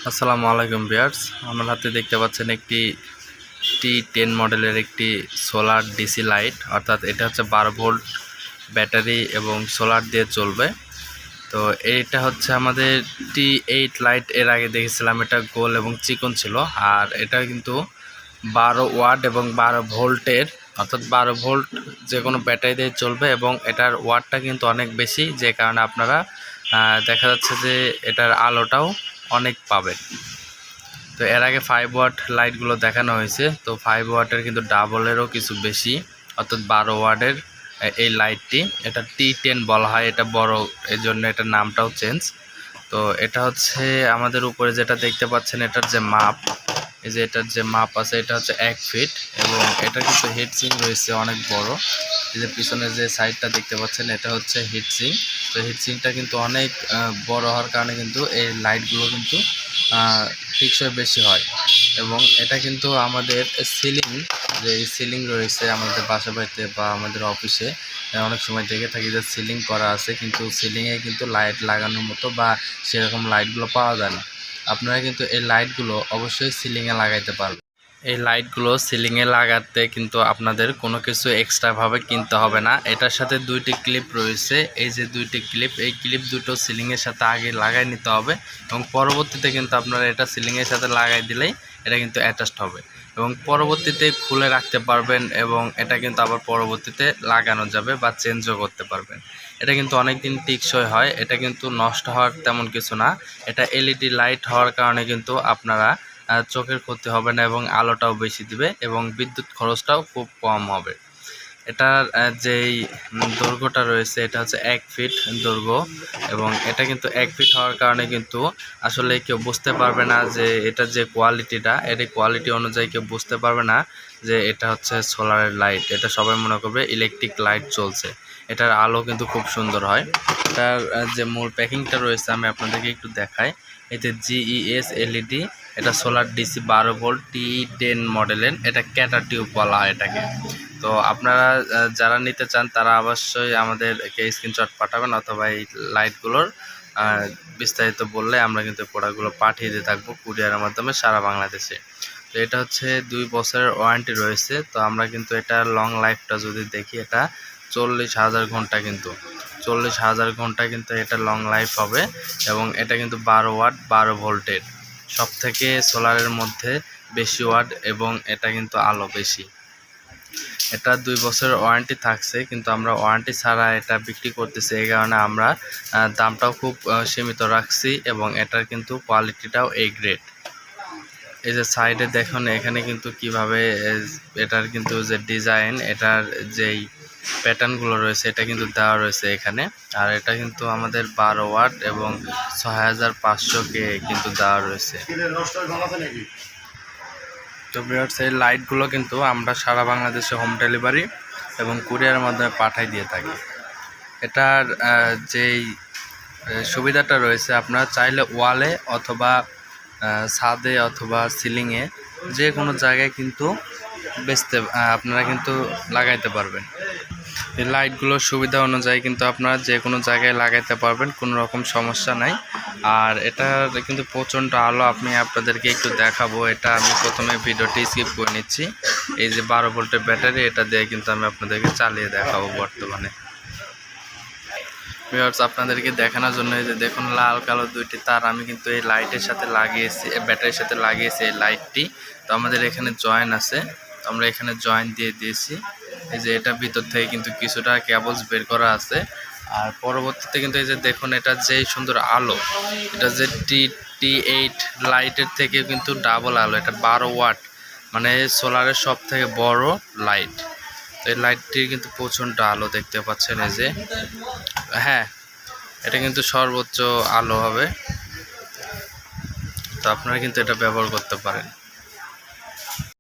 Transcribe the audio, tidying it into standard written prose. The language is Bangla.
আসসালামু আলাইকুম ভিউয়ার্স, আমার হাতে দেখতে পাচ্ছেন একটি T10 মডেলের একটি সোলার ডিসি লাইট, অর্থাৎ এটা হচ্ছে 12 ভোল্ট ব্যাটারি এবং সোলার দিয়ে চলবে। তো এটা হচ্ছে আমাদের T8 লাইট, এর আগে দেখেছিলাম এটা গোল এবং চিকন ছিল। আর এটা কিন্তু 12 ওয়াট এবং 12 ভোল্টের, অর্থাৎ 12 ভোল্ট যে কোনো ব্যাটারি দিয়ে চলবে এবং এটার ওয়াটটা কিন্তু অনেক বেশি, যে কারণে আপনারা দেখা যাচ্ছে যে এটার আলোটাও অনেক পাবেন। তো এর আগে 5 ওয়াট লাইটগুলো দেখানো হয়েছে, তো 5 ওয়াটের কিন্তু ডাবলেরও কিছু বেশি, অর্থাৎ 12 ওয়াটের এই লাইটটি। এটা T10 বলা হয়, এটা বড়, এই জন্য এটার নামটাও চেঞ্জ। তো এটা হচ্ছে আমাদের উপরে যেটা দেখতে পাচ্ছেন, এটার যে মাপ, এই যে এটার যে মাপ আছে, এটা হচ্ছে 1 ফিট এবং এটা কিন্তু হিটসিং রয়েছে অনেক বড়। এই যে পিছনে যে সাইডটা দেখতে পাচ্ছেন, এটা হচ্ছে হিটসিং। তো হিটসিংটা কিন্তু অনেক বড় হওয়ার কারণে কিন্তু এই লাইটগুলো কিন্তু টেকসই বেশি হয়। এবং এটা কিন্তু আমাদের সিলিং, যে সিলিং রয়েছে আমাদের বাসা বাড়িতে বা আমাদের অফিসে, অনেক সময় দেখে থাকি যে সিলিং করা আছে, কিন্তু সিলিংয়ে কিন্তু লাইট লাগানোর মতো বা সেরকম লাইটগুলো পাওয়া যায় না। আপনারা কিন্তু এই লাইটগুলো অবশ্যই সিলিংয়ে লাগাইতে পারবেন। এই লাইটগুলো সিলিংয়ে লাগাতে কিন্তু আপনাদের কোনো কিছু এক্সট্রাভাবে কিনতে হবে না। এটার সাথে দুইটি ক্লিপ রয়েছে, এই যে দুইটি ক্লিপ, এই ক্লিপ দুটো সিলিংয়ের সাথে আগে লাগাই নিতে হবে এবং পরবর্তীতে কিন্তু আপনারা এটা সিলিংয়ের সাথে লাগাই দিলেই এটা কিন্তু অ্যাটাচড হবে এবং পরবর্তীতে খুলে রাখতে পারবেন এবং এটা কিন্তু আবার পরবর্তীতে লাগানো যাবে বা চেঞ্জও করতে পারবেন। এটা কিন্তু অনেক দিন টেকসই হয়, এটা কিন্তু নষ্ট হওয়ার তেমন কিছু না। এটা এলইডি লাইট হওয়ার কারণে কিন্তু আপনারা চোখের ক্ষতি হবে না এবং আলোটাও বেশি দিবে এবং বিদ্যুৎ খরচটাও খুব কম হবে। এটার যেই দৈর্ঘ্যটা রয়েছে, এটা হচ্ছে 1 ফিট দৈর্ঘ্য এবং এটা কিন্তু 1 ফিট হওয়ার কারণে কিন্তু আসলে কেউ বুঝতে পারবে না যে এটার যে কোয়ালিটিটা, এর কোয়ালিটি অনুযায়ী কেউ বুঝতে পারবে না যে এটা হচ্ছে সোলারের লাইট। এটা সবাই মনে করবে ইলেকট্রিক লাইট চলছে। এটার আলো কিন্তু খুব সুন্দর হয়। এটার যে মূল প্যাকিংটা রয়েছে আমি আপনাদেরকে একটু দেখাই। এতে GES LED, এটা সোলার ডিসি 12 ভোল্ট T10 মডেলের, এটা ক্যাটার টিউব বলা হয় এটাকে। তো আপনারা যারা নিতে চান তারা অবশ্যই আমাদেরকে স্ক্রিনশট পাঠাবেন, অথবা এই লাইটগুলোর বিস্তারিত বললে আমরা কিন্তু প্রোডাক্টগুলো পাঠিয়ে দিয়ে থাকবো কুরিয়ারের মাধ্যমে সারা বাংলাদেশে। তো এটা হচ্ছে 2 বছরের ওয়ারেন্টি রয়েছে। তো আমরা কিন্তু এটা লং লাইফটা যদি দেখি, এটা 40,000 ঘন্টা, কিন্তু 40,000 ঘন্টা কিন্তু এটা লং লাইফ হবে এবং এটা কিন্তু 12 ওয়াট 12 ভোল্টের, সব থেকে সোলারের মধ্যে বেশি ওয়াট এবং এটা কিন্তু আলো বেশি। এটা 2 বছরের ওয়ারেন্টি থাকছে, কিন্তু আমরা ওয়ারেন্টি ছাড়া এটা বিক্রি করতেছি, এই কারণে আমরা দামটাও খুব সীমিত রাখছি এবং এটার কিন্তু কোয়ালিটিটাও A গ্রেড। এই যে সাইডে দেখুন, এখানে কিন্তু কিভাবে এটার কিন্তু যে ডিজাইন, এটার যেই প্যাটার্নগুলো রয়েছে, এটা কিন্তু দেওয়া রয়েছে এখানে। আর এটা কিন্তু আমাদের 12 ওয়াট এবং 6500K কিন্তু দেওয়া রয়েছে। তো ভিউয়ার্স, এই লাইটগুলো কিন্তু আমরা সারা বাংলাদেশে হোম ডেলিভারি এবং কুরিয়ারের মাধ্যমে পাঠাই দিয়ে থাকি। এটার যেই সুবিধাটা রয়েছে, আপনারা চাইলে ওয়ালে অথবা ছাদে অথবা সিলিংয়ে যে কোনো জায়গায় কিন্তু আপনারা কিন্তু লাগাইতে পারবেন। এই লাইটগুলোর সুবিধা অনুযায়ী কিন্তু আপনারা যে কোনো জায়গায় লাগাইতে পারবেন, কোনো রকম সমস্যা নাই। আর এটা কিন্তু প্রচণ্ড আলো, আমি আপনাদেরকে একটু দেখাবো। এটা আমি প্রথমে ভিডিওটি স্কিপ করে নিচ্ছি। এই যে 12 ভোল্টের ব্যাটারি, এটা দিয়ে কিন্তু আমি আপনাদেরকে চালিয়ে দেখাবো বর্তমানে। ভিউয়ার্স, আপনাদেরকে দেখানোর জন্য এই যে দেখুন, লাল কালো দুইটি তার আমি কিন্তু এই লাইটের সাথে লাগিয়েছি, ব্যাটারির সাথে লাগিয়েছি এই লাইটটি। তো আমাদের এখানে জয়েন আছে, তো আমরা এখানে জয়েন দিয়ে দিয়েছি। এই যে এটা ভিতর থেকে কিন্তু কিছুটা কেবলস বের করা আছে। আর পরবর্তীতে কিন্তু এই যে দেখুন, এটা যে সুন্দর আলো, এটা যে T8 লাইটের থেকে কিন্তু ডাবল আলো। এটা 12 ওয়াট, মানে সোলারের সব থেকে বড় লাইট। তো এই লাইটটির কিন্তু প্রচণ্ড আলো দেখতে পাচ্ছেন, এই যে, হ্যাঁ, এটা কিন্তু সর্বোচ্চ আলো হবে। তো আপনারা কিন্তু এটা ব্যবহার করতে পারেন।